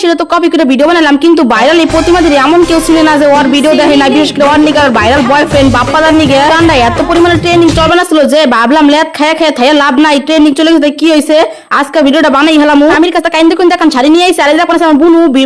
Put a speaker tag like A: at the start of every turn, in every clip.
A: সেটা তো কপি করে ভিডিও বানালাম, কিন্তু ভাইরাল এই প্রতিমাদের এমন কেউ ছিল না যে ওর ভিডিও দেখে না। বিশেষ করে ওর নিকে ভাইরাল বয়ফ্রেন্ড বাপ্পাদার নিকে ঠান্ডায় এত পরিমাণে ট্রেনিং চলবে না ছিল যে ভাবলাম লেট খায়া খায়া থাইয়া লাভ নাই, ট্রেনিং চলে গেছে। কি হয়েছে আজকে ভিডিওটা বানাই হলাম। আমির কাছে কাইন্দে কোন দেখান ছাড়ি নিয়ে আইছে। আর যখন আমার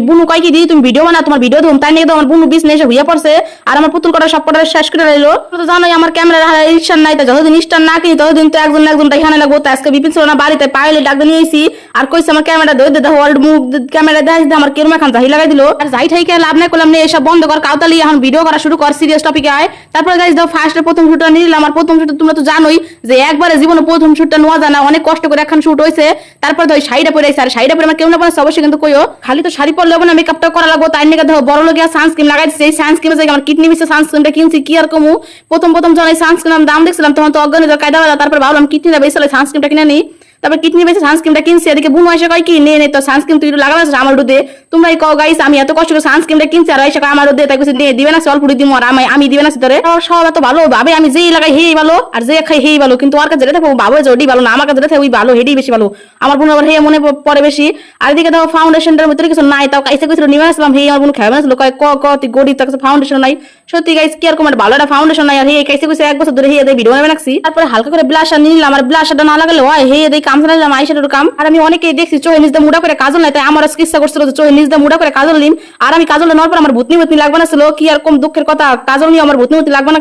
A: বুনু কয় কি দি তুমি ভিডিও বানা, তোমার ভিডিও ধুম তাই নিয়ে আমার বুনু বিজনেস এসে হইয়া পড়ছে। আর আমার পুতুল কটা সব কটা শেষ করে রইলো। তো জানোই আমার ক্যামেরা ইস্টার নাই, যতদিন ইস্টার না কিনি ততদিন তো একজন না একজন এখানে লাগবো। তো আজকে বিপিন ছিল না বাড়িতে, পাইলে ডাক নিয়ে আইছি আর কইছে আমার ক্যামেরা ধরে দে ওয়ার্ল্ড মুভ ক্যামেরা দেখাই আমার কেরম এখন জাহি লাগাই দিল। আর যাই ঠাইকে লাভ নাই করলাম না, এসব বন্ধ কর কাউতালি এখন ভিডিও করা শুরু কর, সিরিয়াস টপিকে আয়। তারপরে গাইস দাও ফার্স্টে প্রথম শুটটা নিলাম। আর প্রথম শুট তোমরা তো জানোই যে একবারে জীবনে প্রথম শুটটা নেওয়া যায় না, অনেক কষ্ট করে এখন শুট হয়েছে। তারপরে তো শাড়িটা পরে আইছে। আর শাড়িটা পরে আমার কেউ না বলছে অবশ্যই কিন্তু কইও খালি তো শাড়ি পরলে হবে না, মেকআপটা করা লাগবো। তাই নিয়ে দেখো বড় লোক সানস্ক্রিন লাগাই দিচ্ছে। এই সানস্ক্রিনের জায়গায় আমার কিডনি মিশে সানস্ক্রিনটা কিনছি। কি আর কমু, প্রথম যখন এই সানস্ক্রিন দাম দেখছিলাম তখন তো অজ্ঞানী কায়দা। তারপর ভাবলাম কিডনিটা বেশি সানস্ক্রিনটা কিনে নিই। তারপর কিডনি বেশি সানস্ক্রিনটা কিনছি। এদিকে বুনু এসে কয় কি নে তো সানস্ক্রিন তুই লাগাবে আমার রোদে। তোমরাই কও গাইস আমি এত কষ্ট করে সানস্ক্রিনটা কিনছি আর এসে আমার রোদে তাই কিছু দিবে না, অল্প দিব। আর আমি দিবে না তোরে সব এত ভালো ভাবে আমি যেই লাগাই হেই ভালো আর যে খাই হেই ভালো, কিন্তু ওর কাছে যেটা থাকবো ভালো যে ওটি ভালো না, আমার কাছে যেটা ওই ভালো হেডি বেশি ভালো। আমার বোন আবার হে মনে পড়ে বেশি। আর এদিকে দেখো ফাউন্ডেশনটার ভিতরে কিছু নাই, তাও কাইসে কিছু নিয়ে আসলাম। হে আমার বোন খাবে না কয় ক তুই গড়ি তার কাছে ফাউন্ডেশন নাই। সত্যি গাইস কি আর কোন ভালো একটা ফাউন্ডেশন নাই। আর হে কাইসে কইছে এক বছর ধরে হে এদের ভিডিও বানাই রাখছি। তারপরে হালকা করে ব্লাশার নিলাম। আর ব্লাশারটা না লাগালে হয় হে এদের কাম চালাইলাম আইশ্যাডোর কাম। আর আমি অনেকেই দেখছি চোখে নিজ দিয়ে মুড়া করে কাজল নাই, তাই আমার চিকিৎসা করছিল যে চোখে নিজ দিয়ে মুড়া করে কাজল নিম। আর আমি কাজল নেওয়ার পর আমার ভূতনি লাগবে না ছিল। কি আর কম দুঃখের কথা, কাজল নিয়ে আমার ভূতনি লাগবে না।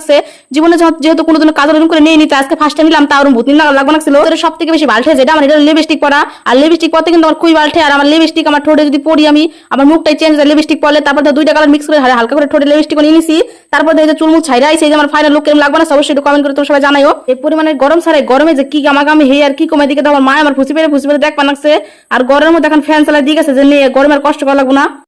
A: জীবনে যেহেতু কোনোদিন কাজল করে নিয়ে নিতে আজকে ফার্স্ট টাইম নিলাম, তার ভূতনি লাগবে না ছিল। সব থেকে বেশি বাল্টে যেটা আমার এটা লিপস্টিক পরা। আর লিপস্টিক পরতে কিন্তু আমার খুবই বাল্টে। আর আমার লিপস্টিক আমার ঠোঁটে যদি পরি আমি আমার মুখটাই চেঞ্জ হয় লিপস্টিক পরলে। তারপর দুইটা কালার মিক্স করে হালকা করে ঠোঁটে লিপস্টিক নিয়ে নিছি। তারপর দেখে চুলমুল ছাইরা আইছে। আমার ফাইনাল লুক কেমন লাগবে না অবশ্যই একটু কমেন্ট করে তোমরা সবাই জানাইও। এই পরিমাণে গরম ছাড়ে গরমে যে কি গামাগামি হে আর কি কমে দিকে আমার মা আমার ফুসি পেরে দেখ পানাচ্ছে। আর গরমের মধ্যে এখন ফ্যান চালাই দিয়ে গেছে যে গরমের কষ্ট করা লাগবে না।